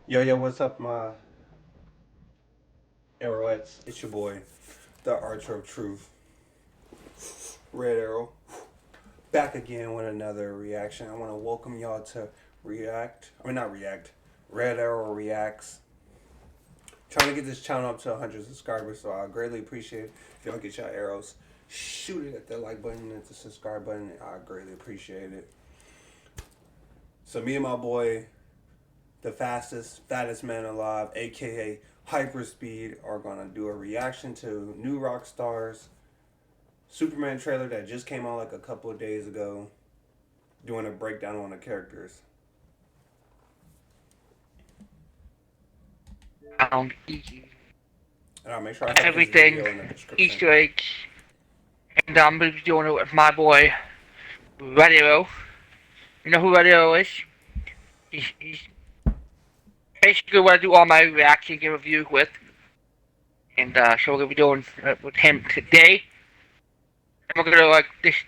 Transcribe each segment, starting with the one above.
Yo, yo, what's up, my Arrowettes? It's your boy, the Archer of Truth, Red Arrow, back again with another reaction. I want to welcome y'all to not React, Red Arrow Reacts. Trying to get this channel up to 100 subscribers, so I greatly appreciate it. If y'all get your arrows, shoot it at the like button and the subscribe button. I greatly appreciate it. So me and my boy, the fattest man alive, aka Hyperspeed, are gonna do a reaction to New Rockstar's Superman trailer that just came out like a couple of days ago, doing a breakdown on the characters. And I'll make sure I have this Everything, video in the description. Easter eggs, and I'm gonna be doing it with my boy, Red Arrow. You know who Red Arrow is? He's basically what I do all my reactions and reviews with. And so we're gonna be doing it with him today. And we're gonna just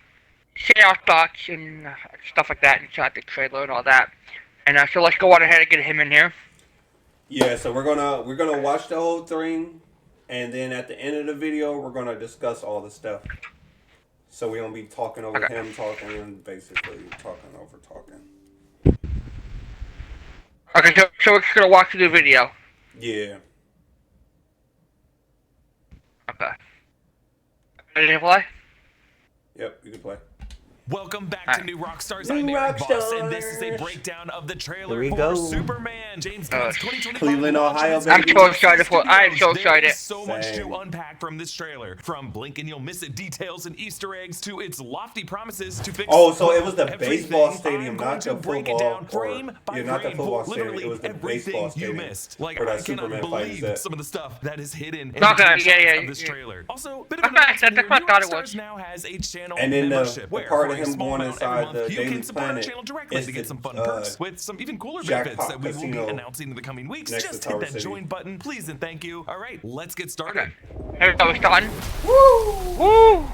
say our thoughts and stuff like that, and shot the trailer and all that. And so let's go on ahead and get him in here. Yeah, so we're gonna watch the whole thing, and then at the end of the video, we're gonna discuss all the stuff. So we don't be talking over him talking and basically talking over talking. Okay, so we're just gonna watch the video. Yeah. Okay. Ready to play? Yep, you can play. Welcome back to New Rockstars. I'm Eric Boss, and this is a breakdown of the trailer for Superman, James Gunn's 2025 Cleveland, Ohio, baby. I'm so excited for it. I'm so excited. There's so much to unpack from this trailer. From blink and you'll miss it details and Easter eggs to its lofty promises to fix so it was the baseball stadium, not the break it football. down frame by Not the frame, football stadium. literally It was the everything baseball you stadium. missed. Like, Where I that cannot Superman fight is believe at. some of the stuff that is hidden in the trailer. Also, bit of Okay, an announcement that's here. what I New thought it Rockstars was. now has a channel And then membership the where part for of a him small going amount every inside month, the you Daily can support our Planet channel directly is to get the, some fun perks with some even cooler benefits Jackpot that we will be Casino announcing in the coming weeks. next to Just Tower hit that City. join button, please and thank you. All right, let's get started. Here we go, we're starting. Woo! Woo!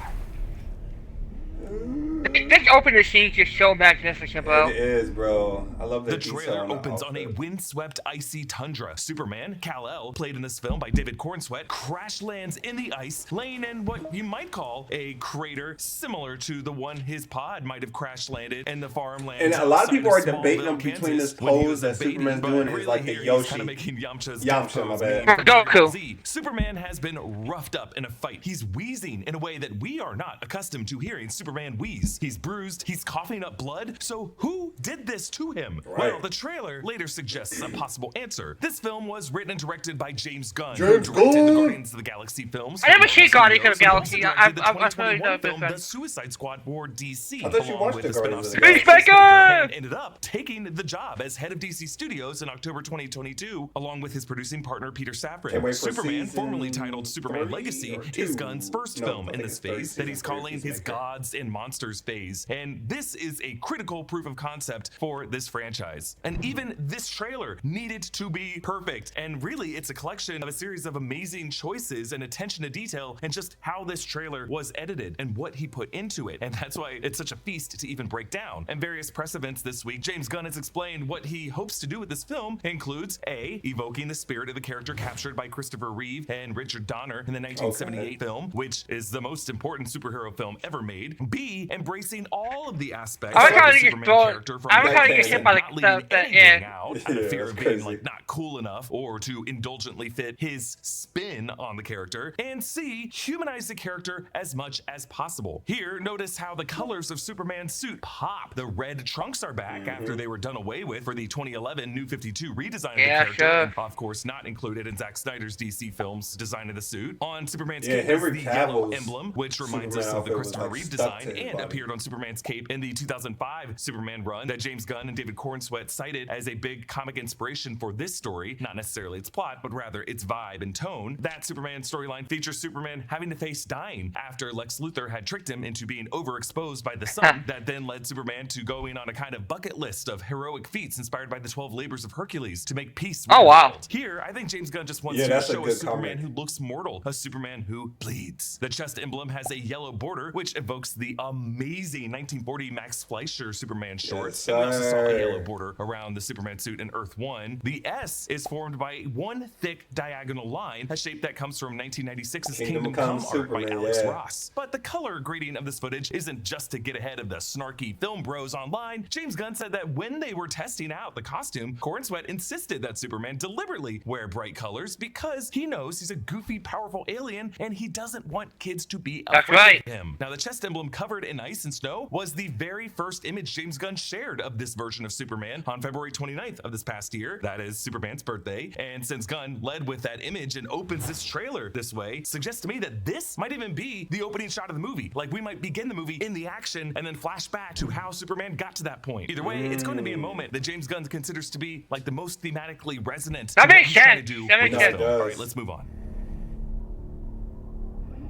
This opening scene is just so magnificent, bro. It is, bro. I love The that detail trailer on the opens on a outfit. windswept, icy tundra. Superman, Kal-El, played in this film by David Cornsweet, crash lands in the ice, laying in what you might call a crater similar to the one his pod might have crash landed in the farmland. And a lot of people are outside debating Smallville, between this Kansas, when he pose was a that baby, Superman's but doing is really like the here he's Yoshi. kind of making Yamcha's Yamcha, my pose bad. meme from Dragon Ball Goku. Z. Superman has been roughed up in a fight. He's wheezing in a way that we are not accustomed to hearing Superman wheeze. He's bruised, he's coughing up blood. So who did this to him? Right. Well, the trailer later suggests a possible answer. This film was written and directed by James Gunn, James who directed Gunn! the Guardians of the Galaxy films. I never for seen Marvel Guardians of the Studios, and Galaxy. also directed the I've heard 2021 of film it. The Suicide Squad for DC, I thought you along watched with the the spin-off Guardians of the series Galaxy. and ended up taking the job as head of DC Studios in October 2022, along with his producing partner Peter Can't Safran. wait for Superman, season formerly titled Superman 30 Legacy, or is 2. Gunn's first No, film I in think this it's 30 phase that he's season, 30 calling his Peacemaker. Gods and Monsters phase. And this is a critical proof of concept for this franchise. And even this trailer needed to be perfect. And really, it's a collection of a series of amazing choices and attention to detail and just how this trailer was edited and what he put into it. And that's why it's such a feast to even break down. And various press events this week, James Gunn has explained what he hopes to do with this film includes A, evoking the spirit of the character captured by Christopher Reeve and Richard Donner in the 1978 film, which is the most important superhero film ever made. B, embracing all of the aspects I like of how the you Superman throw- character from I like the how you beginning, get hit by not the- leaving the- anything yeah. out out Yeah, out of fear that's of being crazy. like not cool enough or to indulgently fit his spin on the character, and C, humanize the character as much as possible. Here, notice how the colors of Superman's suit pop. The red trunks are back after they were done away with for the 2011 New 52 redesign of the character, sure. and of course not included in Zack Snyder's DC film's design of the suit. On Superman's Yeah, cape is Henry the yellow Cavill's emblem, which reminds Superman us of the outfit was, Christopher like, Reeve stuck to design, his and body. appeared on Superman's cape in the 2005 Superman run that James Gunn and David Cornsweet cited as a big comic inspiration for this story, not necessarily its plot, but rather its vibe and tone. That Superman storyline features Superman having to face dying after Lex Luthor had tricked him into being overexposed by the sun. That then led Superman to going on a kind of bucket list of heroic feats inspired by the 12 labors of Hercules to make peace with Oh, the wow. world. Here, I think James Gunn just wants Yeah, to that's a show a good Superman comic. who looks mortal, a Superman who bleeds. The chest emblem has a yellow border, which evokes the amazing 1940 Max Fleischer Superman shorts. Yes, And we also saw a sir. yellow border around the Superman suit in Earth 1. The S is formed by one thick diagonal line, a shape that comes from 1996's Kingdom Come art by Superman, Alex yeah. Ross. But the color grading of this footage isn't just to get ahead of the snarky film bros online. James Gunn said that when they were testing out the costume, Cornsweet insisted that Superman deliberately wear bright colors because he knows he's a goofy, powerful alien and he doesn't want kids to be That's afraid right. of him. Now, the chest emblem covered in ice and snow was the very first image James Gunn shared of this version of Superman on February 29th of this past year. That is Superman's birthday. And since Gunn led with that image and opens this trailer this way, suggests to me that this might even be the opening shot of the movie. Like, we might begin the movie in the action and then flash back to how Superman got to that point. Either way, it's going to be a moment that James Gunn considers to be like the most thematically resonant That to what makes he's trying to sense. do That with makes this sense. film. It All right, does. let's move on.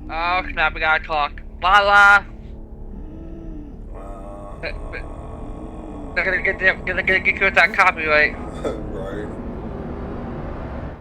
Oh snap! We got a clock. La la. They're gonna get with that copyright. Right.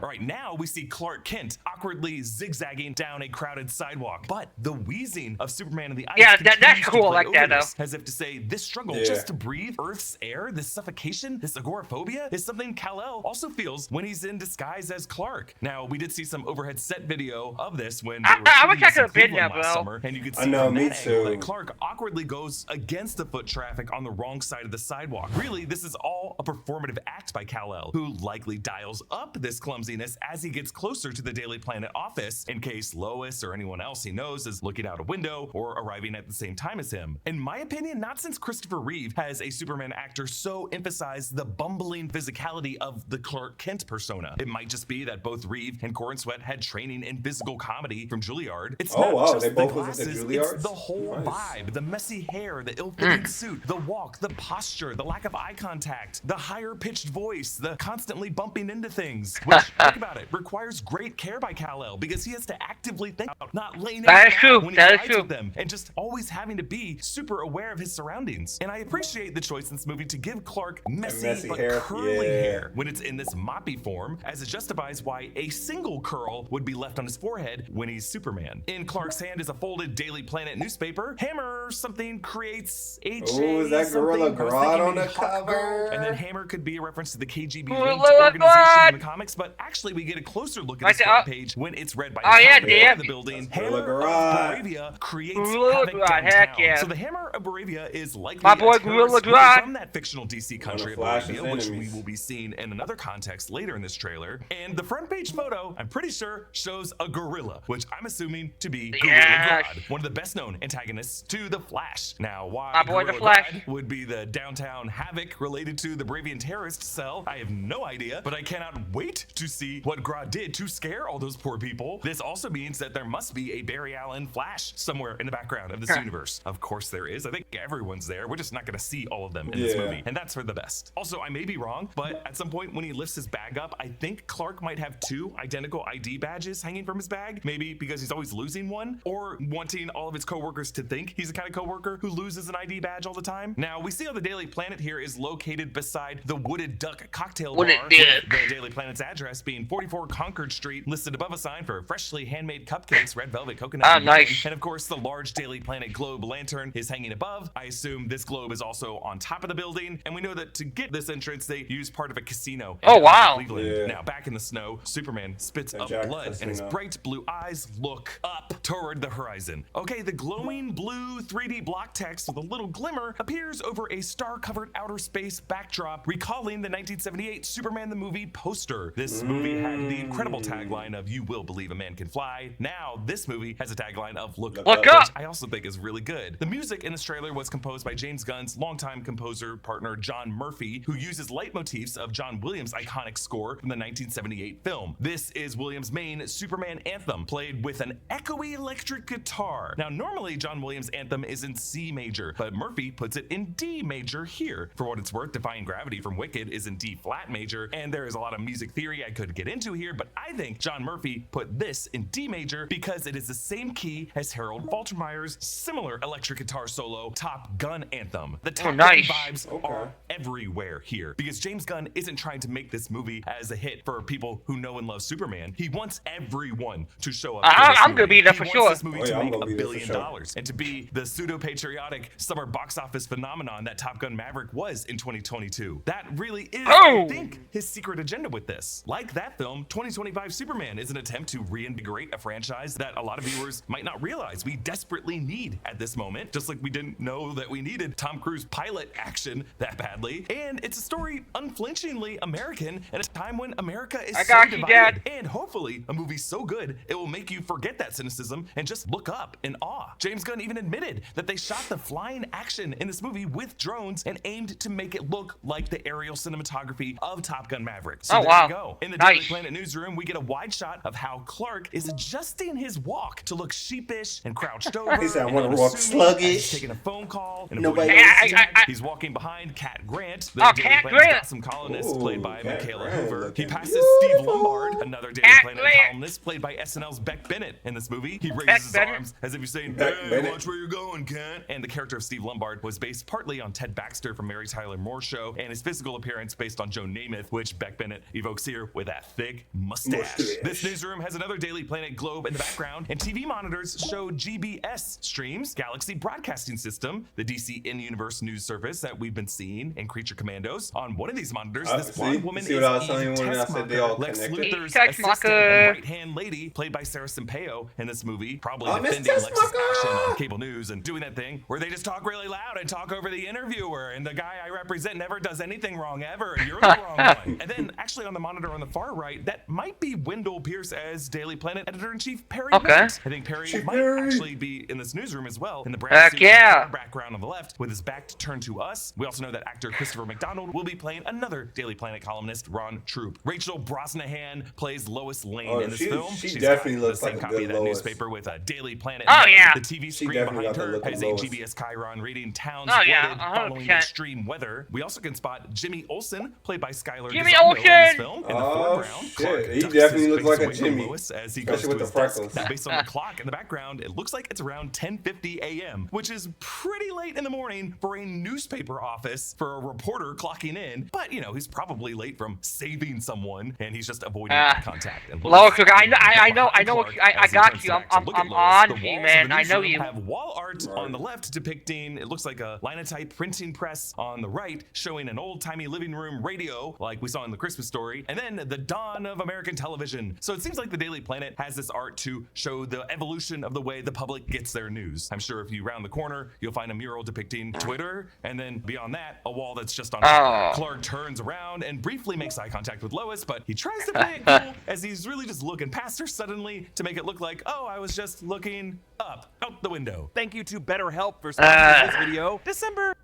All right, now we see Clark Kent awkwardly zigzagging down a crowded sidewalk. But the wheezing of Superman in the ice Yeah, that's continues to cool, play I like that, over this, though. as if to say this struggle Yeah. just to breathe Earth's air, this suffocation, this agoraphobia is something Kal-El also feels when he's in disguise as Clark. Now, we did see some overhead set video of this when they were I wish shooting I this in could've been there, Cleveland last bro. summer, and you could I see know, from me that angle too. that Clark awkwardly goes against the foot traffic on the wrong side of the sidewalk. Really, this is all a performative act by Kal-El, who likely dials up this clumsiness as he gets closer to the Daily Planet office in case Lois or anyone else he knows is looking out a window or arriving at the same time as him. In my opinion, not since Christopher Reeve has a Superman actor so emphasized the bumbling physicality of the Clark Kent persona. It might just be that both Reeve and Cornsweet had training in physical comedy from Juilliard. It's Oh, not wow, just they the both was at the glasses, Juilliards? it's the whole Nice. vibe, the messy hair, the ill-fitting suit, the walk, the posture, the lack of eye contact, the higher-pitched voice, the constantly bumping into things, which, think about it, requires great care by Kal-El because he has to actively think about not laying That it is down true, when he that is rides true. with them and just always having to be super aware of his surroundings. And I appreciate the choice in this movie to give Clark messy, messy but hair, curly yeah. hair when it's in this moppy form, as it justifies why a single curl would be left on his forehead when he's Superman. In Clark's hand is a folded Daily Planet newspaper. Hammer something creates HA Ooh, is that Gorilla something. I was Grodd thinking on the maybe Hawk Girl. cover? And then Hammer could be a reference to the KGB Gorilla linked organization Grodd. in the comics, but actually we get a closer look at Right this there. front page when it's read by Oh, yeah, the damn. the building. Gorilla Hammer Grodd. of Baravia creates Gorilla havoc Grodd, downtown. heck yeah. So the Hammer of Baravia is likely My boy a terrorist Gorilla Grodd. from that fictional DC country of Flash's Baravia, which we enemies. will be seeing in another context later in this trailer. And the front page photo, I'm pretty sure, shows a gorilla, which I'm assuming to be Gorilla Yes. Grodd, one of the best known antagonists to the Flash. Now, why My boy, the Gorilla Flash. Grodd would be the downtown havoc related to the Bravian terrorist cell, I have no idea, but I cannot wait to see what Grodd did to scare all those poor people. This also means that there must be a Barry Allen Flash somewhere in the background of this universe. Of course there is. I think everyone's there. We're just not going to see all of them in this Yeah. movie, and that's for the best. Also, I may be wrong, but at some point when he lifts his bag up, I think Clark might have two identical ID badges hanging from his bag, maybe because he's always losing one, or wanting all of his coworkers to think he's the kind of coworker who loses an ID badge all the time. Now, we see how the Daily Planet here is located beside the Wooded Duck cocktail Wooded bar, Duck. with the Daily Planet's address being 44 Concord Street, listed above a sign for freshly handmade cupcakes, red velvet, coconut. Ah, and nice. pudding. And of course, the large Daily Planet globe lantern is hanging above. I assume this globe is also on top of the building, and we know that to get this entrance, they use part of a casino. in Oh, wow. Cleveland. Yeah. Now, back in the snow, Superman spits The up Jack blood, and his Casino. bright blue eyes look up toward the horizon. Okay, the glowing blue 3D block text with a little glimmer appears over a star-covered outer space backdrop, recalling the 1978 Superman the Movie poster. This movie had the incredible tagline of "You will believe a man can fly." Now, this movie has a tagline of "Look Look up," up. which I also think is really good. The music in this trailer was composed by James Gunn's longtime composer partner John Murphy, who uses leitmotifs of John Williams' iconic score from the 1978 film. This is Williams' main Superman anthem, played with an echoey electric guitar. Now, normally John Williams' anthem is in C major, but Murphy puts it in D major here. For what it's worth, Defying Gravity from Wicked is in D flat major, and there is a lot of music theory I could get into here, but I think John Murphy put this in D major because it is the same key as Harold Faltermeyer's similar electric guitar solo Top Gun anthem. The Top Gun nice. vibes Okay. are everywhere here because James Gunn isn't trying to make this movie as a hit for people who know and love Superman. He wants everyone to show up. I'm for this gonna movie. be there He for wants sure. this movie Oh, to yeah, I'm make gonna $1 be there for billion sure. and to be the pseudo-patriotic summer box office phenomenon that Top Gun Maverick was in 2022. That really is, Oh! I think, his secret agenda with this. Like that film, 2025 Superman is an attempt to reinvigorate a franchise that a lot of viewers might not realize we desperately need at this moment, just like we didn't know that we needed Tom Cruise pilot action that badly. And it's a story unflinchingly American at a time when America is so got you, divided. Dad. And hopefully a movie so good it will make you forget that cynicism and just look up in awe. James Gunn even admitted that they shot the flying action in this movie with drones and aimed to make it look like the aerial cinematography of Top Gun Maverick. So there you go. In the Daily Planet newsroom, we get a wide shot of how Clark is adjusting his walk to look sheepish and crouched over. He said, "I and want to walk unassuming as sluggish." He's taking a phone call and Nobody avoiding else eye is contact. He's walking behind Cat Grant, the Oh, Daily Cat Planet's Grant. awesome columnist Ooh, played by Cat Michaela Grant Hoover. looking He passes beautiful. Steve Lombard, another Daily Cat Planet Grant. columnist played by SNL's Beck Bennett in this movie. He raises Beck his Bennett. arms as if he's saying, Beck "Hey, Bennett. watch where you're going, Cat." And the character of Steve Lombard was based partly on Ted Baxter from Mary Tyler Moore Show, and his physical appearance based on Joe Namath, which Beck Bennett evokes here with that thick mustache. This newsroom has another Daily Planet globe in the background, and TV monitors show GBS streams, Galaxy Broadcasting System, the DC in-universe news service that we've been seeing in Creature Commandos. On one of these monitors, this blonde woman see is what I was telling Eve you when I said they all Tessmacher, Lex connected? Luthor's Eve assistant Tessmacher. and right-hand lady, played by Sarah Sampaio in this movie, probably Oh, Miss defending Lex's Tessmacher! action on cable news and doing that thing where they just talk really loud and talk over the interviewer, and the guy I represent never does anything wrong ever, and you're the wrong one. And then actually on the monitor on the far right, that might be Wendell Pierce as Daily Planet editor-in-chief Perry Okay. White. I think Perry Chief might Perry. actually be in this newsroom as well, in the brown Heck suit yeah. and background on the left with his back turned to us. We also know that actor Christopher McDonald will be playing another Daily Planet columnist, Ron Troop. Rachel Brosnahan plays Lois Lane Oh, in this film. she She's definitely got looks the same like a copy good of that Lois. newspaper with a Daily Planet. Oh, name. yeah. The TV screen definitely behind got the her look of has a Lois. GBS Chiron reading towns Oh, yeah, flooded following 100%. extreme weather. We also can spot Jimmy Olsen, played by Skylar Jimmy Gisondo in this Olsen! film, in the Oh, foreground. shit. Clark He ducks definitely his looks face like a away from Jimmy, Lois as he especially goes with to the his desk. freckles. Now, based on the clock in the background, it looks like it's around 10:50 a.m., which is pretty late in the morning for a newspaper office for a reporter clocking in. But, you know, he's probably late from saving someone, and he's just avoiding eye contact. And Lois, look, I know behind what Clark I as he got turns you. back to look at I'm Lois. on The to you, walls man. of the I know newsroom you. have wall art Right. on the left depicting, it looks like a linotype printing press on the right, showing an old-timey living room radio like we saw in the Christmas Story, and then the dawn of American television. So it seems like the Daily Planet has this art to show the evolution of the way the public gets their news. I'm sure if you round the corner, you'll find a mural depicting Twitter, and then beyond that, a wall that's just on Oh. Clark turns around and briefly makes eye contact with Lois, but he tries to play it cool as he's really just looking past her suddenly to make it look like, oh, I was just looking up out the window. Thank you to BetterHelp for sponsoring this video. December.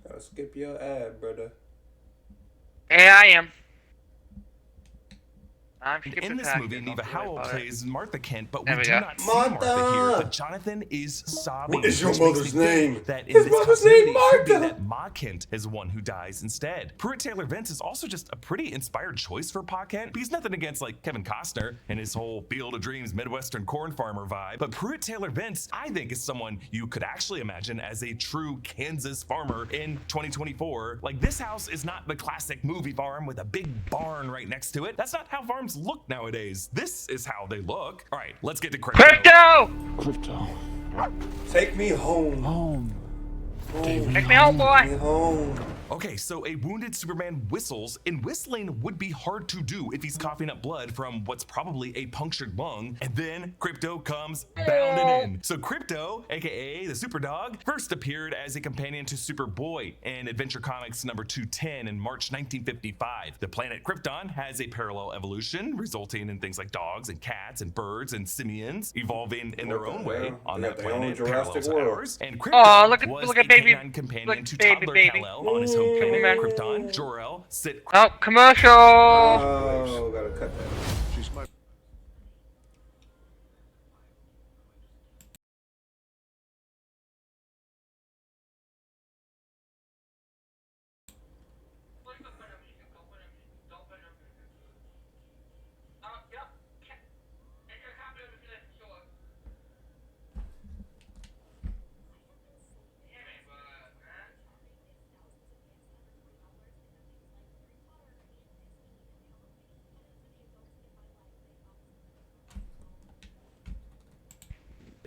Gotta skip your ad, brother. Yeah, I am. I'm In this movie, Neva Howell plays Martha Kent, but we There we do go. not see Martha! Martha here. But Jonathan is sobbing. What is your which makes mother's me think name? That in His this mother's continuity, name, it could be Martha! that Ma Kent is the one who dies instead. Pruitt Taylor Vince is also just a pretty inspired choice for Pa Kent, because nothing against like Kevin Costner and his whole Field of Dreams Midwestern corn farmer vibe. But Pruitt Taylor Vince, I think, is someone you could actually imagine as a true Kansas farmer in 2024. Like, this house is not the classic movie farm with a big barn right next to it. That's not how farms look nowadays. This is how they look. All right, let's get to Crypto! Crypto. Take me home. Home. Home. Take me home, boy. Take me home. Okay, so a wounded Superman whistles, and whistling would be hard to do if he's coughing up blood from what's probably a punctured lung, and then Crypto comes bounding in. So Crypto, aka the Super Dog, first appeared as a companion to Superboy in Adventure Comics number 210 in March 1955. The planet Krypton has a parallel evolution, resulting in things like dogs and cats and birds and simians evolving in their What the own way hell? on They that got their own planet, Jurassic parallel to World. ours. And Crypto Aw, look at- was look at a baby- canine companion look, to baby, toddler baby. Kal-El on his home planet Man. Krypton. Jor-El, sit Oh, commercial! Oh, gotta cut that. She's my.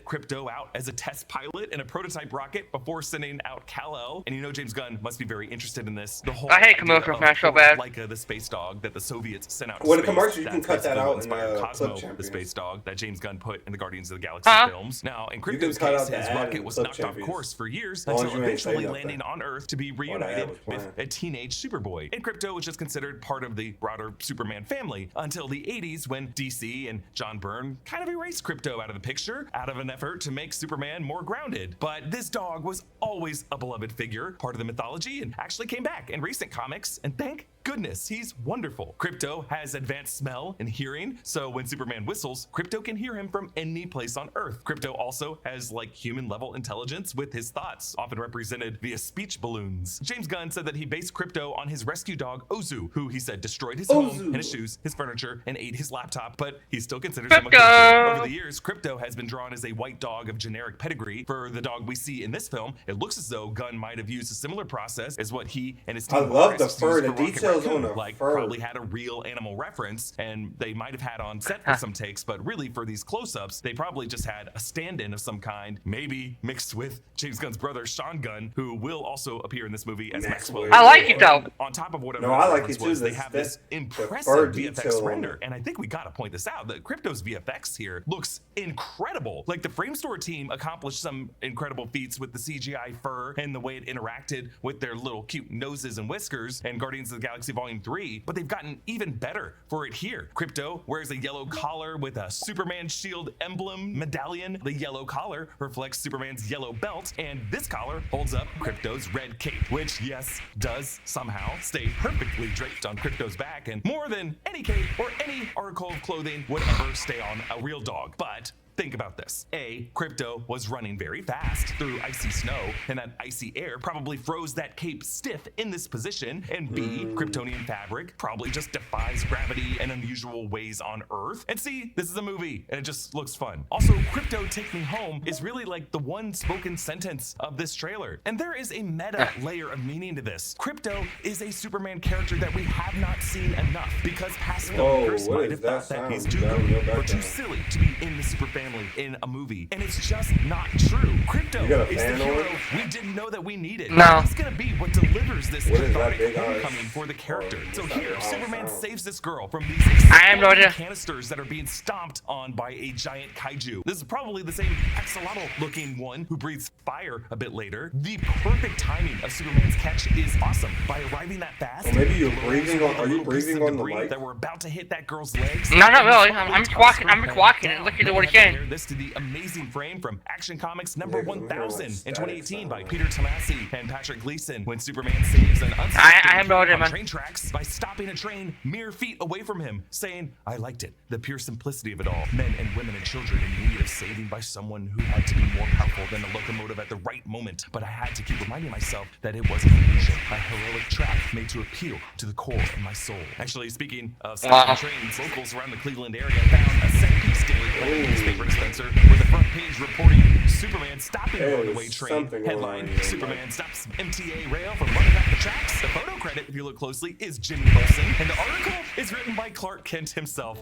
Krypto out as a test pilot in a prototype rocket before sending out Kal-El. And you know James Gunn must be very interested in this. The whole I hate idea commercials, of man, so bad. Laika, the space dog that the Soviets sent out to Well, the space. commercial, you can That's cut that basically what out in inspired Clip Cosmo, the Champions. space dog that James Gunn put in the Guardians of the Galaxy films. Now, in You can Krypto's cut case, out the his ad rocket in was Clip knocked off Champions. course for years As long until as you ain't say eventually nothing. landing on Earth to be Well, that reunited was with planned. a teenage Superboy. And Krypto was just considered part of the broader Superman family until the 80s when DC and John Byrne kind of erased Krypto out of the picture out of an effort to make Superman more grounded. But this dog was always a beloved figure, part of the mythology, and actually came back in recent comics, and thank goodness, he's wonderful. Krypto has advanced smell and hearing, so when Superman whistles, Krypto can hear him from any place on Earth. Krypto also has like human level intelligence with his thoughts, often represented via speech balloons. James Gunn said that he based Krypto on his rescue dog Ozu, who he said destroyed his home and his shoes, his furniture, and ate his laptop, but he still considers him a good Krypto! Over the years, Krypto has been drawn as a white dog of generic pedigree. For the dog we see in this film, it looks as though Gunn might have used a similar process as what he and his team I of love the artists fur, used the for Rocket details on Raccoon. the Like, fur. probably had a real animal reference, and they might have had on set for some takes, but really for these close-ups, they probably just had a stand-in of some kind, maybe mixed with James Gunn's brother Sean Gunn, who will also appear in this movie as Maxwell. I like it though. On top of whatever No, that I like reference it too. was, they That's- have this the impressive fur VFX detail on render, it. and I think we gotta point this out that Krypto's VFX here looks incredible. Like the Frame Store team accomplished some incredible feats with the CGI fur and the way it interacted with their little cute noses and whiskers and Guardians of the Galaxy Volume 3, but they've gotten even better for it here. Krypto wears a yellow collar with a Superman shield emblem medallion. The yellow collar reflects Superman's yellow belt, and this collar holds up Krypto's red cape, which, yes, does somehow stay perfectly draped on Krypto's back, and more than any cape or any article of clothing would ever stay on a real dog. But think about this. A, Krypto was running very fast through icy snow, and that icy air probably froze that cape stiff in this position. And B, Kryptonian fabric probably just defies gravity in unusual ways on Earth. And C, this is a movie, and it just looks fun. Also, Krypto Take Me Home is really like the one spoken sentence of this trailer. And there is a meta layer of meaning to this. Krypto is a Superman character that we have not seen enough, because past filmmakers what might is have that thought that he's sound too down in your good or too background? silly to be in the super family in a movie, and it's just not true. Krypto You got a is the fan on hero it? we didn't know that we needed. No. He's gonna be what delivers this What is that cathartic big eyes? homecoming for the character. Oh, So what's that here, big Superman eyes sound? saves this girl from these I have no idea. canisters that are being stomped on by a giant kaiju. This is probably the same axolotl-looking one who breathes fire a bit later. The perfect timing of Superman's catch is awesome. By arriving that fast, Well, maybe you're the little breathing on- little are you pieces breathing of on the debris mic? that were about to hit that girl's legs? No, not really. and I'm slowly walking. toss I'm her walking head and looking down. at what And he's I saying. compare this to the amazing frame from Action Comics number Yeah, 'cause I'm hearing, like, 1000 in static 2018 by sound. Peter Tomasi and Patrick Gleason when Superman saves an I have no idea, on man. train tracks by stopping a train mere feet away from him, saying, "I liked it. The pure simplicity of it all. Men and women and children in need of saving by someone who had to be more powerful than a locomotive at the right moment. But I had to keep reminding myself that it was an illusion, a heroic trap made to appeal to the core of my soul." Actually, speaking of stopping trains, locals around the Cleveland area found a set piece daily Planet newspaper dispenser with the front page reporting Superman stopping a runaway There's train. something Headline: going on here, Superman stops MTA rail from running off the tracks. The photo credit, if you look closely, is Jimmy Olsen, and the article is written by Clark Kent himself.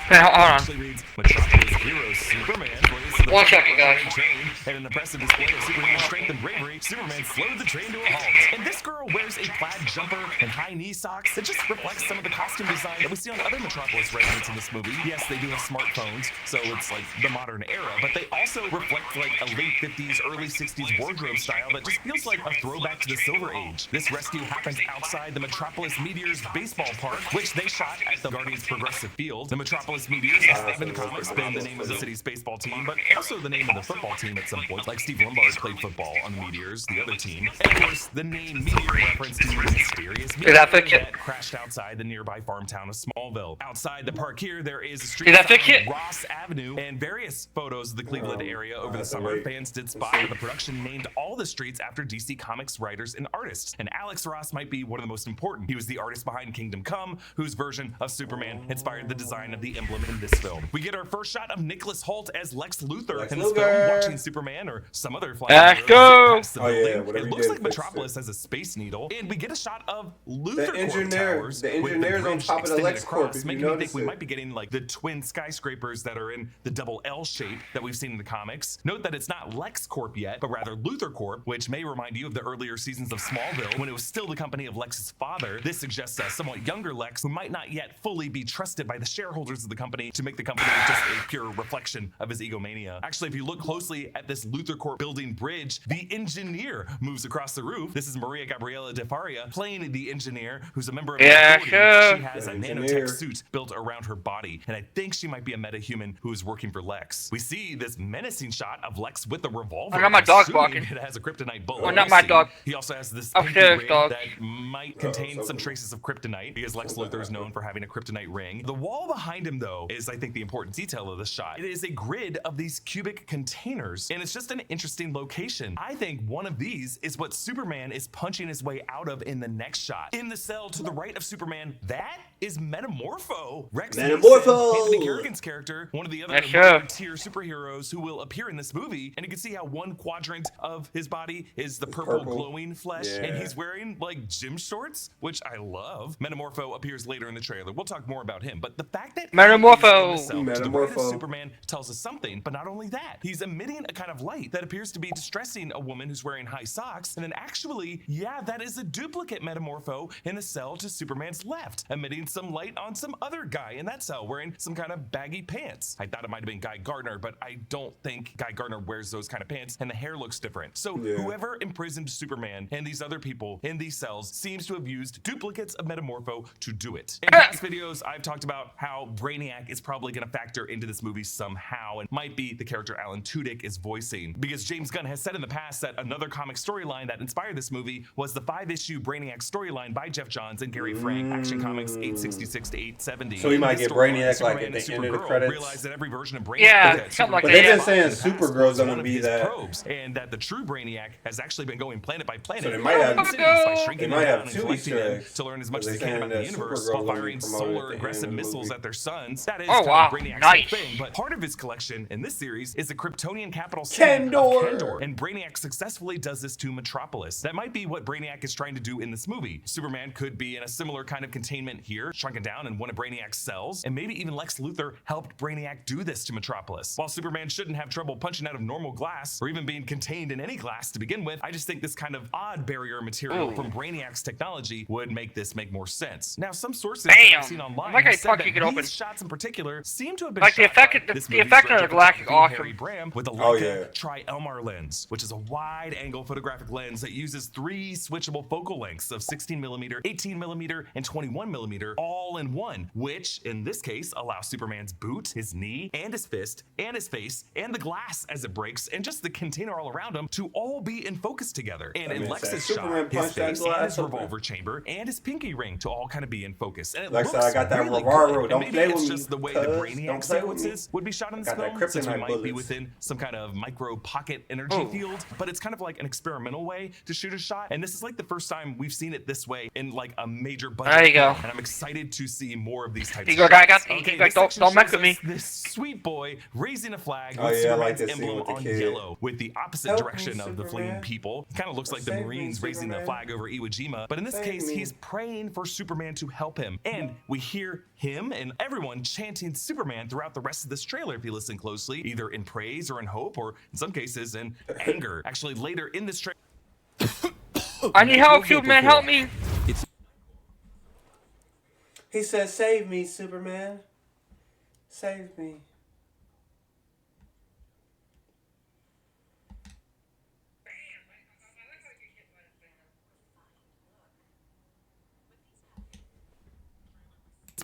Hey, hold on. Actually reads, Metropolis hero Superman plays the One second, guys. train, and an impressive display of Superman's strength and bravery, Superman slowed the train to a halt. And this girl wears a plaid jumper and high knee socks that just reflects some of the costume design that we see on other Metropolis residents in this movie. Yes, they do have smartphones, so it's like the modern era, but they also reflect like a late 50s, early 60s wardrobe style that just feels like a throwback to the Silver Age. This rescue happens outside the Metropolis Meteors baseball park, which they shot at the Guardians Progressive Field. The Metropolis Meteors have in the comics been the name of the city's baseball team, but also the name of the football team at some point. Like Steve Lombard played football on the Meteors, the other team. And of course, the name Meteor reference to the mysterious meteor that fiction? that crashed outside the nearby farm town of Smallville. Outside the park here, there is a street Is that sign, fiction? Ross Avenue, and various photos of the Cleveland area over the summer. wait. Fans did spot that the production named all the streets after DC Comics writers and artists. And Alex Ross might be one of the most important. He was the artist behind Kingdom Come, whose version of Superman inspired the design of the emblem in this film. We get our first shot of Nicholas Hoult as Lex Luthor Lex in this Luthor. film, watching Superman or some other flying Let's hero go. zip past the Oh, yeah, building. whatever It you looks did, like fix Metropolis it. has a space needle, and we get a shot of Luthor The Corp engineer- towers the with engineer's on bridge top of the extended Lex Corp, across, if you making me think notice we it. might be getting like the twin skyscrapers that are in the double L shape that we've seen in the comics. Note that it's not LexCorp yet, but rather Luthor Corp, which may remind you of the earlier seasons of Smallville when it was still the company of Lex's father. This suggests a somewhat younger Lex who might not yet fully be trusted by the shareholders of the company to make the company just a pure reflection of his egomania. Actually, if you look closely at this Luthor Corp building bridge, the engineer moves across the roof. This is Maria Gabriela De Faria playing the engineer, who's a member of the Authority. sure. She has a nanotech suit built around her body, and I think she might be a metahuman who is working for Lex. We see this menacing shot of Lex with a revolver. Oh, not my dog's assuming barking. It has a kryptonite bullet. Oh, not my dog. He also has this Upstairs pinky ring dog. that might contain some traces of kryptonite, because Lex Luthor is known for having a kryptonite ring. The wall behind him, though, is I think the important detail of the shot. It is a grid of these cubic containers, and it's just an interesting location. I think one of these is what Superman is punching his way out of in the next shot. In the cell to the right of Superman, that is Metamorpho. Rex Metamorpho! Mason, Anthony Kerrigan's character, one of the other tier superheroes who will appear in this movie, and you can see how one quadrant of his body is the purple glowing flesh, and he's wearing like gym shorts, which I love. Metamorpho appears later in the trailer. We'll talk more about him, but the fact that Metamorpho to the right of Superman tells us something, but not only that, he's emitting a kind of light that appears to be distressing a woman who's wearing high socks, and then actually, yeah, that is a duplicate Metamorpho in the cell to Superman's left, emitting some light on some other guy in that cell wearing some kind of baggy pants. I thought it might have been Guy Gardner, but I don't think Guy Gardner wears those kind of pants, and the hair looks different. So whoever imprisoned Superman and these other people in these cells seems to have used duplicates of Metamorpho to do it. In past videos, I've talked about how Brainiac is probably going to factor into this movie somehow, and might be the character Alan Tudyk is voicing, because James Gunn has said in the past that another comic storyline that inspired this movie was the 5-issue Brainiac storyline by Jeff Johns and Gary Frank, Action Comics 866 to 870. So we might get Brainiac like at the end of the credits. Realize that every version of Brainiac, something like but that. they've been saying Supergirl's gonna be that, and that the true Brainiac has actually been going planet by planet. So they might have, by shrinking they might down have and two collecting Easter them eggs, to learn as much as because they they're can about the saying that universe Supergirl's while gonna be firing promoted at solar the end aggressive of the missiles movie. at their suns. That is Oh, kind wow. of Brainiac's Nice. whole thing. But part of his collection in this series is the Kryptonian capital city Kendor. of Kendor, and Brainiac successfully does this to Metropolis. That might be what Brainiac is trying to do in this movie. Superman could be in a similar kind of containment here, shrunken down in one of Brainiac's cells, and maybe even Lex Luthor helped Brainiac do this to Metropolis. While Superman shouldn't have trouble punching out of normal glass, or even being contained in any glass to begin with, I just think this kind of odd barrier material from Brainiac's technology would make this make more sense. Now, some sources that I've seen online Like have I said punch that you can these open. shots in particular seem to have been Like the shot effect- by the this movie's effect on the director, glass is awesome. Harry Bram, with a Leica Oh, yeah. Tri-Elmar lens, which is a wide-angle photographic lens that uses 3 switchable focal lengths of 16mm, 18mm, and 21mm, all in one, which, in this case, allows Superman's boot, his knee, and his fist, and his face, and the glass as it breaks, and just the container all around him to all be in focus together. And in Lex's Superman shot, his punched that face, glass and his open. revolver chamber, and his pinky ring to all kind of be in focus. And it Lex, looks I got that really revolver. good. Don't And play maybe with it's me, just the way the cuz. Brainiac Don't play with me. sequences would be shot in this I got film, that since we kryptonite might be bullets. within some kind of micro pocket energy field, but it's kind of like an experimental way to shoot a shot, and this is like the first time we've seen it this way in like a major budget. There you go. And I'm excited to see more of these types You of go, shots. I got the- Okay, like, this section don't mess shows with us me. this sweet boy raising a flag Oh, with yeah, I like Superman's this scene emblem with the on kid. yellow with the opposite Help me, direction of the fleeing Superman. people. Kind of looks like the Save me, Marines raising the Superman. flag over Iwo Jima, but in this Save case, me. he's praying for Superman to help him, and we hear him and everyone chanting Superman throughout the rest of this trailer if you listen closely, either in praise or in hope, or in some cases in anger. Actually, later in this trailer, I need help, Superman, help me. He said, "Save me, Superman. Save me."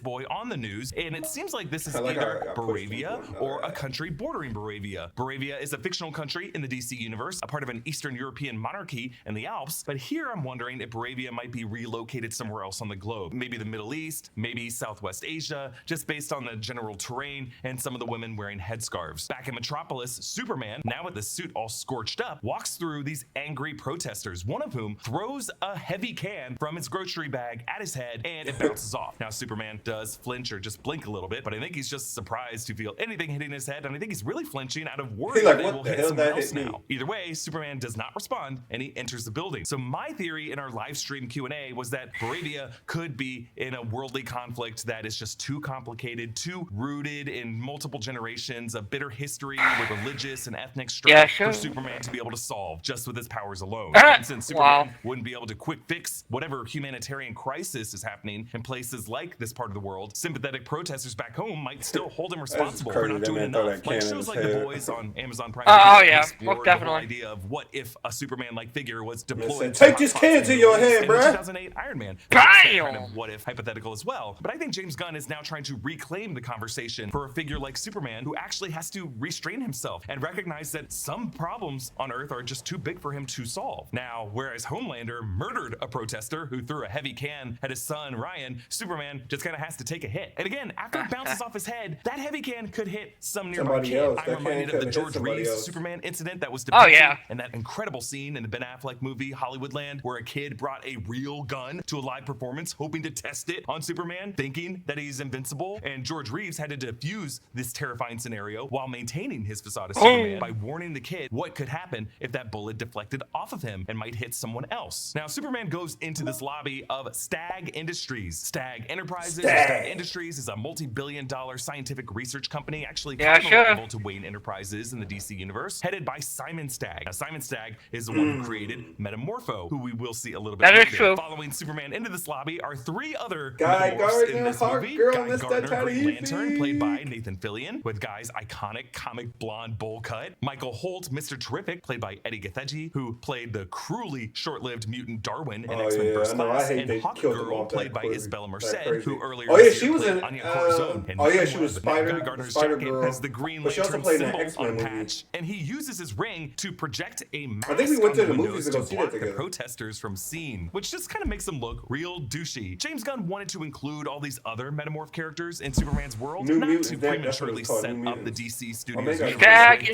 boy on the news, and it seems like this is I like how I either got pushed Baravia into or another a country bordering Baravia. Baravia is a fictional country in the DC universe, a part of an Eastern European monarchy in the Alps, but here I'm wondering if Baravia might be relocated somewhere else on the globe. Maybe the Middle East, maybe Southwest Asia, just based on the general terrain and some of the women wearing headscarves. Back in Metropolis, Superman, now with the suit all scorched up, walks through these angry protesters, one of whom throws a heavy can from his grocery bag at his head, and it bounces off. Now, Superman does flinch or just blink a little bit, but I think he's just surprised to feel anything hitting his head, and I think he's really flinching out of worry He's like, that it what will the hit hell someone that else hit me? now. Either way, Superman does not respond, and he enters the building. So my theory in our live stream Q&A was that Bravia could be in a worldly conflict that is just too complicated, too rooted in multiple generations of bitter history with religious and ethnic strife for Superman to be able to solve just with his powers alone. And since Superman wouldn't be able to quick fix whatever humanitarian crisis is happening in places like this part of the world, sympathetic protesters back home might still hold him responsible for not doing enough. Like shows like The Boys on Amazon Prime explored the whole idea of what if a Superman-like figure was deployed. Take this can to your head, bro. 2008 Iron Man. Kind of what if hypothetical as well. But I think James Gunn is now trying to reclaim the conversation for a figure like Superman who actually has to restrain himself and recognize that some problems on Earth are just too big for him to solve. Now, whereas Homelander murdered a protester who threw a heavy can at his son Ryan, Superman just kind of has to take a hit. And again, after it bounces off his head, that heavy can could hit some nearby kid. I'm reminded of the George Reeves Superman incident that was depicted in that incredible scene in the Ben Affleck movie Hollywoodland, where a kid brought a real gun to a live performance, hoping to test it on Superman, thinking that he's invincible. And George Reeves had to defuse this terrifying scenario while maintaining his facade of Superman by warning the kid what could happen if that bullet deflected off of him and might hit someone else. Now, Superman goes into this lobby of Stag Industries. Stag Enterprises, or Stag Industries, is a multi-billion-dollar scientific research company, actually comparable to Wayne Enterprises in the DC universe, headed by Simon Stagg. Now, Simon Stagg is the one who created Metamorpho, who we will see a little bit later. Following Superman into this lobby are three other Metamorphs in this movie. Guy Gardner, Green Lantern, played by Nathan Fillion, with Guy's iconic comic blonde bowl cut. Michael Holt, Mr. Terrific, played by Eddie Gathegi, who played the cruelly short-lived mutant Darwin in X-Men First Class, and Hawkgirl, played by Isabella Merced, who earlier she was in Anya Corazon. She was Guy Gardner's jacket has the Green Lantern symbol on a patch, and he uses his ring to project a mask. I think we went to the movies to go see block that together. The protesters from seeing, which just kind of makes them look real douchey. James Gunn wanted to include all these other Metamorph characters in Superman's world, not to prematurely set up the DC Studios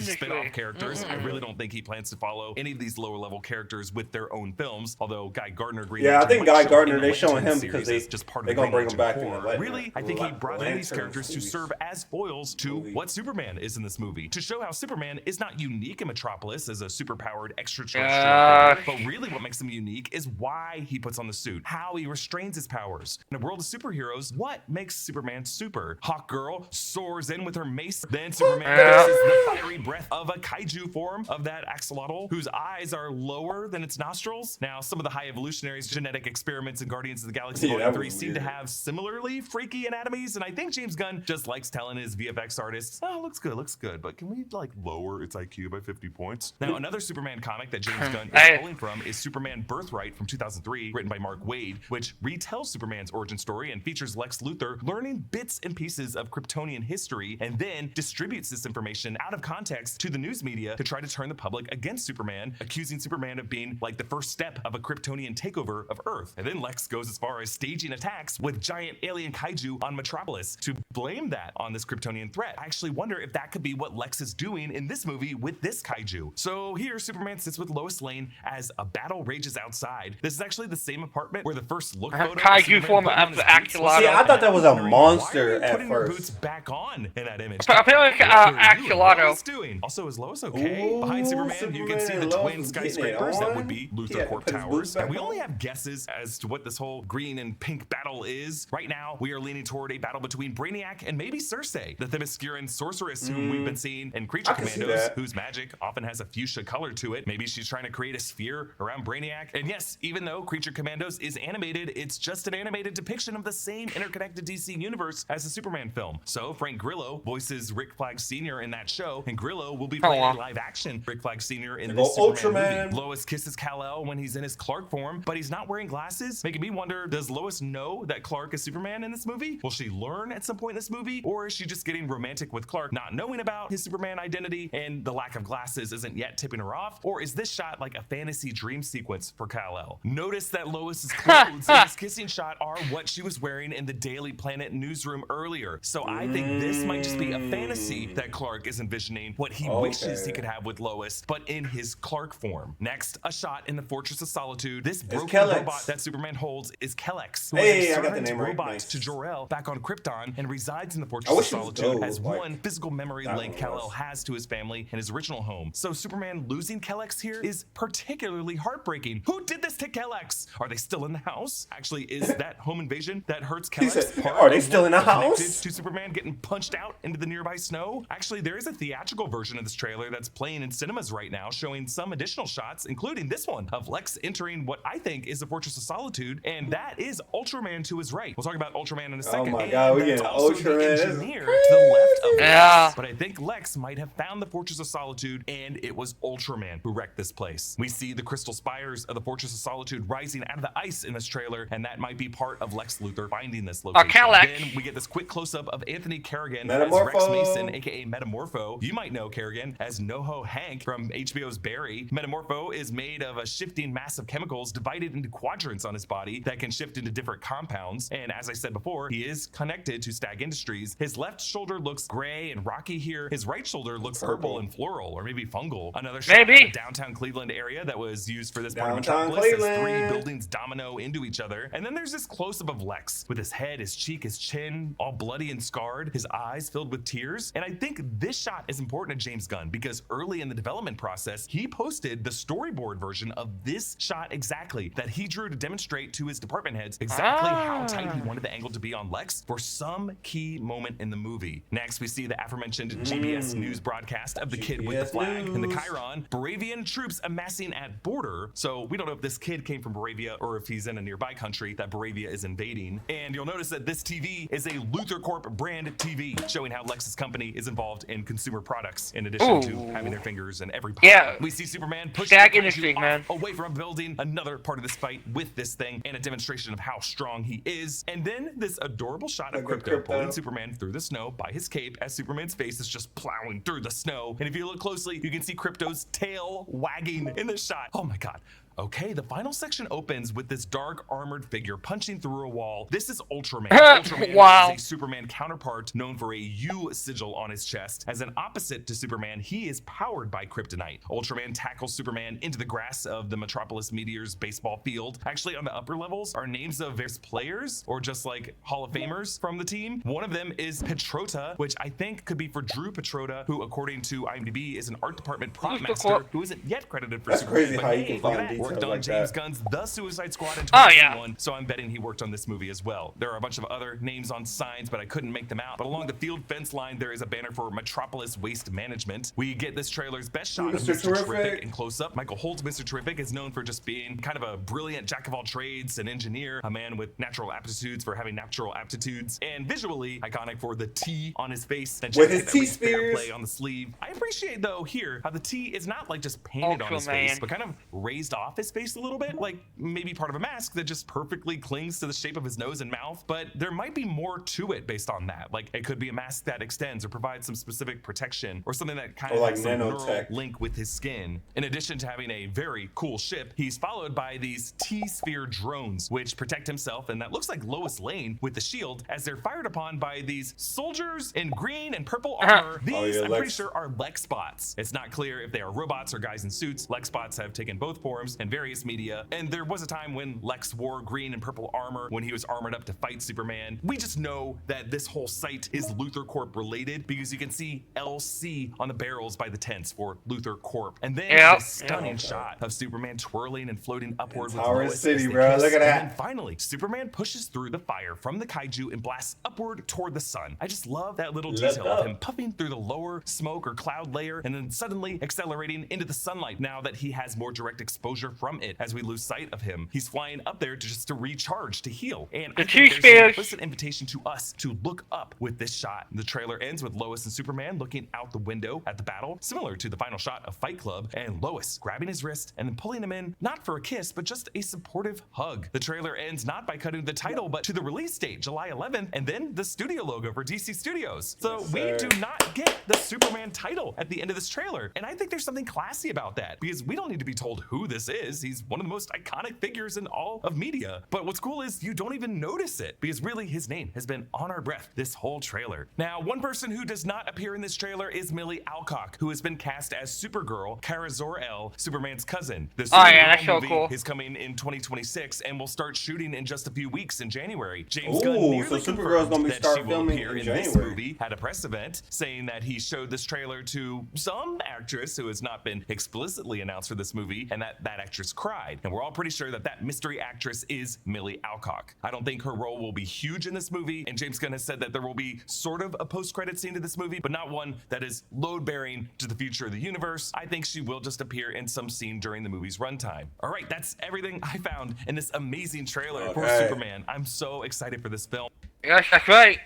spin-off characters. I really don't think he plans to follow any of these lower-level characters with their own films, although Guy Gardner, Green Lantern, I think Guy Gardner, they showing him because they just part of they're gonna bring him back. Really, I think he brought in these characters to serve as foils to what Superman is in this movie, to show how Superman is not unique in Metropolis as a superpowered extraterrestrial, but really what makes him unique is why he puts on the suit, how he restrains his powers. In a world of superheroes, what makes Superman super? Hawkgirl soars in with her mace, then Superman faces the fiery breath of a kaiju form of that axolotl whose eyes are lower than its nostrils. Now, some of the high evolutionaries' genetic experiments in Guardians of the Galaxy Volume 3 seem to have similarly freaky anatomies, and I think James Gunn just likes telling his VFX artists, oh, looks good, but can we like lower its IQ by 50 points? Now, another Superman comic that James Gunn is pulling from is Superman Birthright from 2003, written by Mark Waid, which retells Superman's origin story and features Lex Luthor learning bits and pieces of Kryptonian history and then distributes this information out of context to the news media to try to turn the public against Superman, accusing Superman of being like the first step of a Kryptonian takeover of Earth. And then Lex goes as far as staging attacks with giant alien kaiju on Metropolis to blame that on this Kryptonian threat. I actually wonder if that could be what Lex is doing in this movie with this kaiju. So here, Superman sits with Lois Lane as a battle rages outside. This is actually the same apartment where the first look photo kaiju form of the axolotl. See, I thought that was a monster at putting her first. boots back on in that image. I feel like axolotl. Doing? Also, is Lois okay? Ooh, Behind Superman, you can see the Lois twin was getting it skyscrapers that on. would be Luthor Corp Towers. And we only have guesses as to what this whole green and pink battle is. Right now, we are leaning toward a battle between Brainiac and maybe Cersei, the Themysciran sorceress whom we've been seeing in Creature Commandos, whose magic often has a fuchsia color to it. Maybe she's trying to create a sphere around Brainiac. And yes, even though Creature Commandos is animated, it's just an animated depiction of the same interconnected DC universe as the Superman film. So Frank Grillo voices Rick Flag Sr. in that show, and Grillo will be playing a live-action Rick Flag Sr. in this Superman movie. Lois kisses Kal-El when he's in his Clark form, but he's not wearing glasses, making me wonder, does Lois know that Clark is Superman in this movie? Will she learn at some point in this movie, or is she just getting romantic with Clark, not knowing about his Superman identity, and the lack of glasses isn't yet tipping her off? Or is this shot like a fantasy dream sequence for Kal-El? Notice that Lois's clothes in this kissing shot are what she was wearing in the Daily Planet newsroom earlier. So I think this might just be a fantasy that Clark is envisioning what he wishes he could have with Lois, but in his Clark form. Next, a shot in the Fortress of Solitude. This broken robot that Superman holds is Kelex, who is a servant robot to Jor-El back on Krypton and resides in the Fortress I of wish he was Solitude gold, as like one physical memory that link one Kal-El was. has to his family and his original home. So Superman losing Kal-Ex here is particularly heartbreaking. Who did this to Kal-Ex? Are they still in the house? Actually, is that home invasion that hurts He Kal-Ex said, part "Are they of still in the what connected house?" to Superman getting punched out into the nearby snow? Actually, there is a theatrical version of this trailer that's playing in cinemas right now, showing some additional shots, including this one of Lex entering what I think is the Fortress of Solitude, and that is Ultraman to his right. We'll talk about Ultraman in a second. my And God, we that's getting also the Ultraman. This is engineer to the left of Yeah. Lex. But I think Lex might have found the Fortress of Solitude, and it was Ultraman who wrecked this place. We see the crystal spires of the Fortress of Solitude rising out of the ice in this trailer, and that might be part of Lex Luthor finding this location. Kal-Ex. Then we get this quick close-up of Anthony Kerrigan Metamorpho. as Rex Mason, aka Metamorpho. You might know Kerrigan as NoHo Hank from HBO's Barry. Metamorpho is made of a shifting mass of chemicals divided into quadrants on his body that can shift into different compounds. And as I said before, he is connected to Stag Industries. His left shoulder looks gray and rocky here. His right shoulder looks purple and floral, or maybe fungal. Another shot of the downtown Cleveland area that was used for this part of Downtown Metropolis as Cleveland. three buildings domino into each other. And then there's this close-up of Lex with his head, his cheek, his chin, all bloody and scarred, his eyes filled with tears. And I think this shot is important to James Gunn because early in the development process, he posted the storyboard version of this shot exactly that he drew to demonstrate to his department heads exactly how tight he wanted the angle to be on Lex for some key moment in the movie. Next, we see the aforementioned GBS News broadcast of the kid with the GBS flag and the News. Chiron, Baravian troops amassing at border. So we don't know if this kid came from Baravia or if he's in a nearby country that Baravia is invading. And you'll notice that this TV is a Luthor Corp brand TV, showing how Lex's company is involved in consumer products in addition to having their fingers in every pie. Yeah. We see Superman push Stag the kaiju Industries, off man. away from a building, another part of this fight with this thing, and a demonstration of how strong he is. And then this adorable shot of Look at Krypto Krypto. pulling Superman through the snow by his cape as Superman's face is just plowing through the snow. And if you look closely, you can see Krypto's tail wagging in the shot. Oh my God. Okay, the final section opens with this dark armored figure punching through a wall. This is Ultraman. Ultraman Wow. is a Superman counterpart known for a U sigil on his chest. As an opposite to Superman, he is powered by kryptonite. Ultraman tackles Superman into the grass of the Metropolis Meteors baseball field. Actually, on the upper levels are names of various players or just like Hall of Famers from the team. One of them is Petrota, which I think could be for Drew Petrota, who according to IMDb is an art department prop master who isn't yet credited for That's Superman. crazy But how you hey, can look find at that. details Worked on like James that. Gunn's The Suicide Squad in Oh, yeah. 2021, so I'm betting he worked on this movie as well. There are a bunch of other names on signs, but I couldn't make them out. But along the field fence line, there is a banner for Metropolis Waste Management. We get this trailer's best shot of Mr. Mr. Terrific Terrific. in close-up. Michael Holt's Mr. Terrific is known for just being kind of a brilliant jack of all trades, an engineer, a man with natural aptitudes for having natural aptitudes, and visually iconic for the T on his face. And With check his out every T-spears. play on the sleeve. I appreciate though here how the T is not like just painted on his face, Ultraman. but kind of raised off his face a little bit, like maybe part of a mask that just perfectly clings to the shape of his nose and mouth. But there might be more to it based on that. Like it could be a mask that extends or provides some specific protection or something that kind Or of like has some neural nanotech. link with his skin. In addition to having a very cool ship, he's followed by these T-sphere drones, which protect himself, and that looks like Lois Lane with the shield as they're fired upon by these soldiers in green and purple armor. These, Oh, yeah, I'm pretty Lex. sure, are Lex bots. It's not clear if they are robots or guys in suits. Lex bots have taken both forms in various media, and there was a time when Lex wore green and purple armor when he was armored up to fight Superman. We just know that this whole site is Luthor Corp related because you can see LC on the barrels by the tents for Luthor Corp. And then Yep. a stunning shot of Superman twirling and floating upward with Tower Lois City, as they bro. kiss. Look at And that. then finally, Superman pushes through the fire from the kaiju and blasts upward toward the sun. I just love that little Look detail of up. him puffing through the lower smoke or cloud layer and then suddenly accelerating into the sunlight now that he has more direct exposure from it as we lose sight of him. He's flying up there to recharge, to heal. And I The think there's T-Spears. an implicit invitation to us to look up with this shot. The trailer ends with Lois and Superman looking out the window at the battle, similar to the final shot of Fight Club, and Lois grabbing his wrist and then pulling him in, not for a kiss, but just a supportive hug. The trailer ends not by cutting the title, but to the release date, July 11th, and then the studio logo for DC Studios. So Yes, we sir. do not get the Superman title at the end of this trailer. And I think there's something classy about that because we don't need to be told who this is. He's one of the most iconic figures in all of media. But what's cool is you don't even notice it because really his name has been on our breath this whole trailer. Now, one person who does not appear in this trailer is Millie Alcock, who has been cast as Supergirl, Kara Zor-El, Superman's cousin. The that's Supergirl so movie cool. is coming in 2026 and will start shooting in just a few weeks in January. Ooh, so Supergirl's gonna be start filming in this January. movie. Had a press event saying that he showed this trailer to some actress who has not been explicitly announced for this movie, and that actress cried. And we're all pretty sure that that mystery actress is Millie Alcock. I don't think her role will be huge in this movie, and James Gunn has said that there will be sort of a post-credit scene to this movie, but not one that is load-bearing to the future of the universe. I think she will just appear in some scene during the movie's runtime. All right, that's everything I found in this amazing trailer for Superman. I'm so excited for this film. Yes, that's right.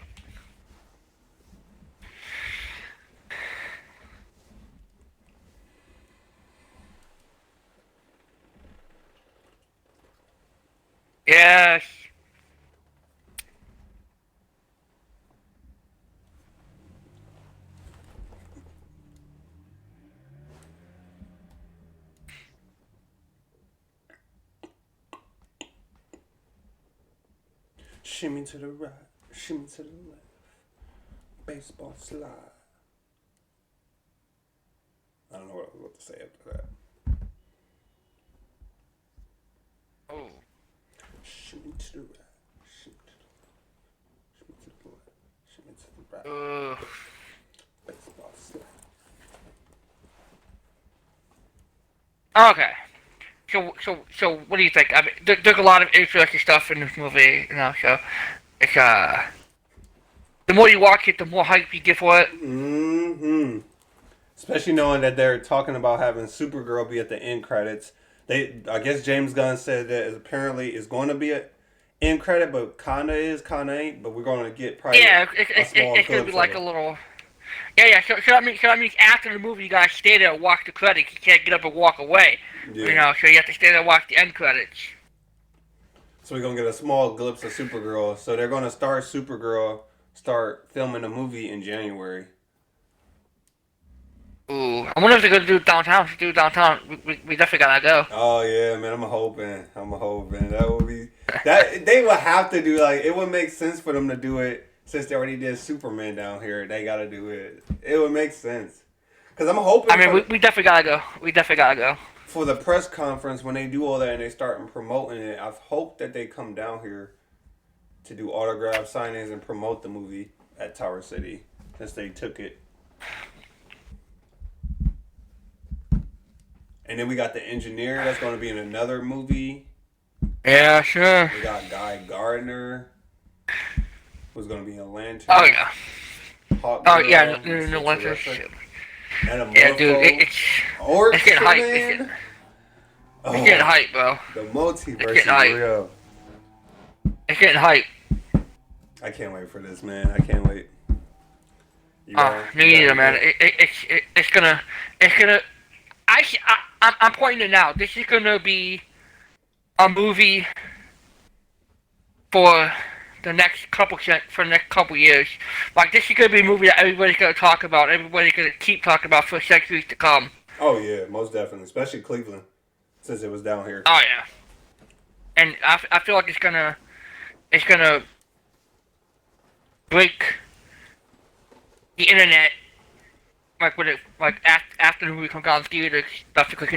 Yes. Shimmy to the right, shimmy to the left. Baseball slide. I don't know what I was about to say after that. Oh. Shimmy to the right, shimmy to the left, shimmy to the left, shimmy to the right. Baseball slide. Okay. So, what do you think? I mean, there's a lot of interesting stuff in this movie, so it's, the more you watch it, the more hype you get for it. Mm-hmm. Especially knowing that they're talking about having Supergirl be at the end credits. I guess James Gunn said that apparently it's going to be an end credit, but kinda is, kinda ain't. But we're going to get probably it's going to be like a little... Yeah, so that means after the movie, you gotta stay there and watch the credits. You can't get up and walk away. Yeah. So you have to stay there and watch the end credits. So we're going to get a small glimpse of Supergirl. So they're going to start filming the movie in January. Ooh, I wonder if they're gonna do downtown. If they do downtown, we definitely gotta go. Oh yeah, man, I'm hoping. That would be that they would have to do, like, it would make sense for them to do it since they already did Superman down here. They gotta do it. It would make sense. Cause I'm hoping. I mean, we definitely gotta go. We definitely gotta go. For the press conference, when they do all that and they start promoting it, I've hoped that they come down here to do autograph signings and promote the movie at Tower City since they took it. And then we got the engineer that's going to be in another movie. Yeah, sure. We got Guy Gardner, who's going to be in Lantern. Oh yeah. Hawk Oh Girl, yeah, no Lantern. And a Yeah, dude, it's getting hype. It's getting hype, bro. The multiverse It's getting is real. It's getting hype. I can't wait for this, man. I can't wait. Me neither, man. It's gonna. I'm pointing it out. This is gonna be a movie for the next couple years. Like, this is gonna be a movie that everybody's gonna talk about. Everybody's gonna keep talking about for centuries to come. Oh yeah, most definitely, especially Cleveland, since it was down here. Oh yeah. And I feel like it's gonna break the internet. Like when after the movie comes out in theaters, stuff, because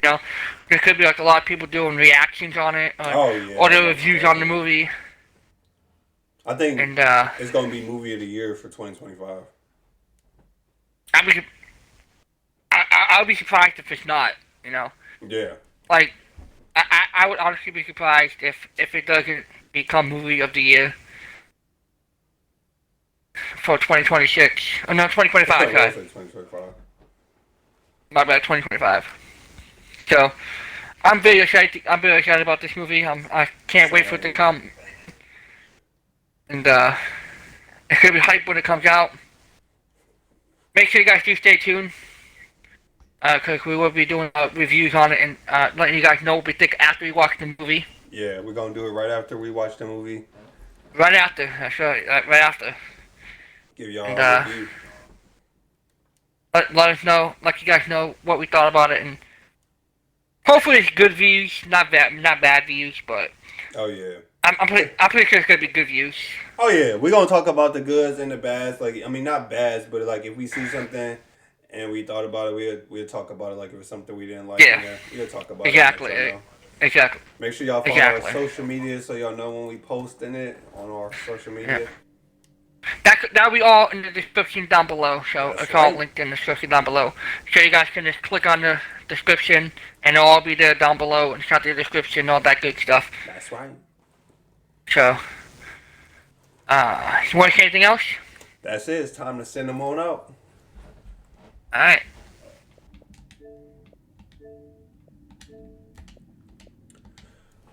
there could be like a lot of people doing reactions on it, or their reviews on the movie. I think it's gonna be movie of the year for 2025. I'll be surprised if it's not. Yeah. Like I would honestly be surprised if it doesn't become movie of the year for 2026. Oh no, 2025. I 2025. My bad, 2025. So, I'm very excited. I'm very excited about this movie. I can't wait for it to come. And it's gonna be hype when it comes out. Make sure you guys do stay tuned, because we will be doing reviews on it and letting you guys know what we think after we watch the movie. Yeah, we're gonna do it right after we watch the movie. Right after, that's right. Right after. Give y'all a review. Let us know, let you guys know what we thought about it, and Hopefully it's good views, not bad views, but Oh yeah. I'm pretty sure it's gonna be good views. Oh yeah. We're gonna talk about the goods and the bads. Like I mean, not bads, but like if we see something and we thought about it, we'd talk about it. Like if it was something we didn't like, Yeah. we'll talk about Exactly. it. And let y'all know. Exactly. Make sure y'all follow Exactly. our social media so y'all know when we posting it on our social media. That'll be all in the description down below. So That's it's all right. linked in the description down below. So you guys can just click on the description, and it'll all be there down below, and start the description, all that good stuff. That's right. So, you want to say anything else? That's it. It's time to send them on out. All right.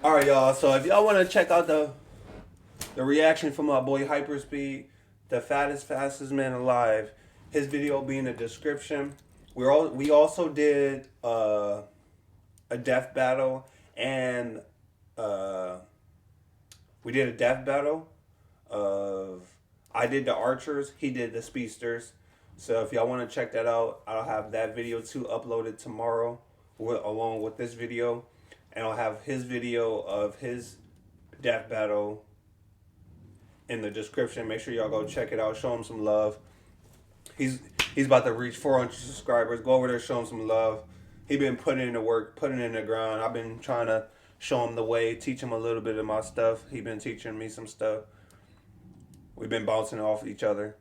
All right, y'all. So if y'all want to check out the reaction from my boy Hyperspeed, the fastest man alive, his video will be in the description. We also did a death battle, and we did a death battle of I did the archers, he did the speedsters. So if y'all want to check that out, I'll have that video too uploaded tomorrow along with this video. And I'll have his video of his death battle in the description. Make sure y'all go check it out. Show him some love. He's about to reach 400 subscribers. Go over there, show him some love. He been putting in the work, putting in the ground. I've been trying to show him the way, teach him a little bit of my stuff. He been teaching me some stuff. We've been bouncing off each other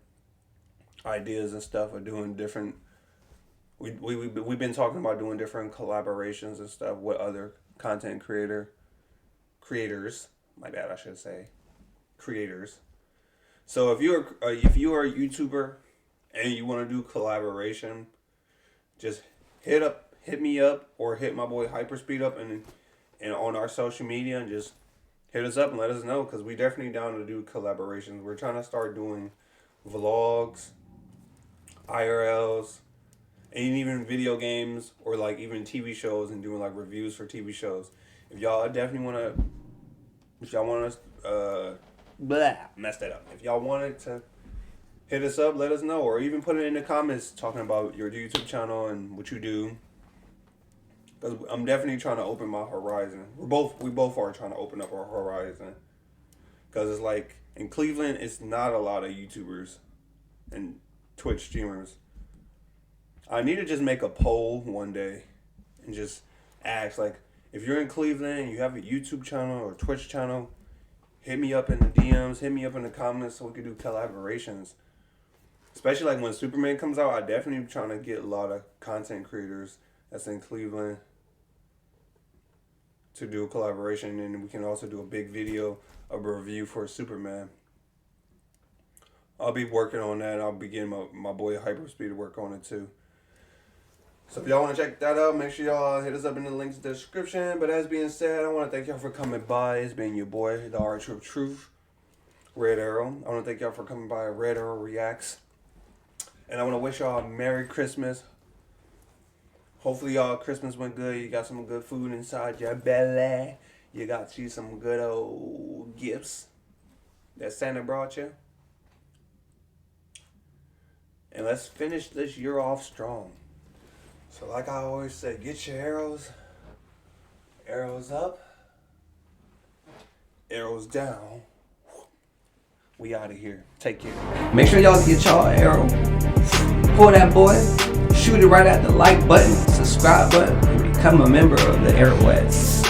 ideas and stuff. We're doing different. We've been talking about doing different collaborations and stuff with other content creators. My bad, I should say creators. So if you're a YouTuber and you want to do collaboration, just hit me up or hit my boy Hyperspeed up and on our social media and just hit us up and let us know, because we definitely down to do collaborations. We're trying to start doing vlogs, IRLs, and even video games or like even TV shows and doing like reviews for TV shows. If y'all definitely want to, messed that up. If y'all wanted to hit us up, let us know, or even put it in the comments talking about your YouTube channel and what you do. Because I'm definitely trying to open my horizon. We both are trying to open up our horizon. Because it's like in Cleveland, it's not a lot of YouTubers and Twitch streamers. I need to just make a poll one day and just ask, like, if you're in Cleveland and you have a YouTube channel or Twitch channel, hit me up in the DMs, hit me up in the comments so we can do collaborations. Especially like when Superman comes out, I definitely trying to get a lot of content creators that's in Cleveland to do a collaboration, and we can also do a big video of a review for Superman. I'll be working on that. I'll be getting my boy Hyperspeed to work on it too. So if y'all want to check that out, make sure y'all hit us up in the links in the description. But as being said, I want to thank y'all for coming by. It's been your boy, the Archer of Truth, Red Arrow. I want to thank y'all for coming by Red Arrow Reacts. And I want to wish y'all a Merry Christmas. Hopefully y'all Christmas went good. You got some good food inside your belly. You got you some good old gifts that Santa brought you. And let's finish this year off strong. So like I always say, get your arrows up, arrows down. We out of here. Take care. Make sure y'all get y'all arrow. Pull that boy, shoot it right at the like button, subscribe button, and become a member of the Arrowettes.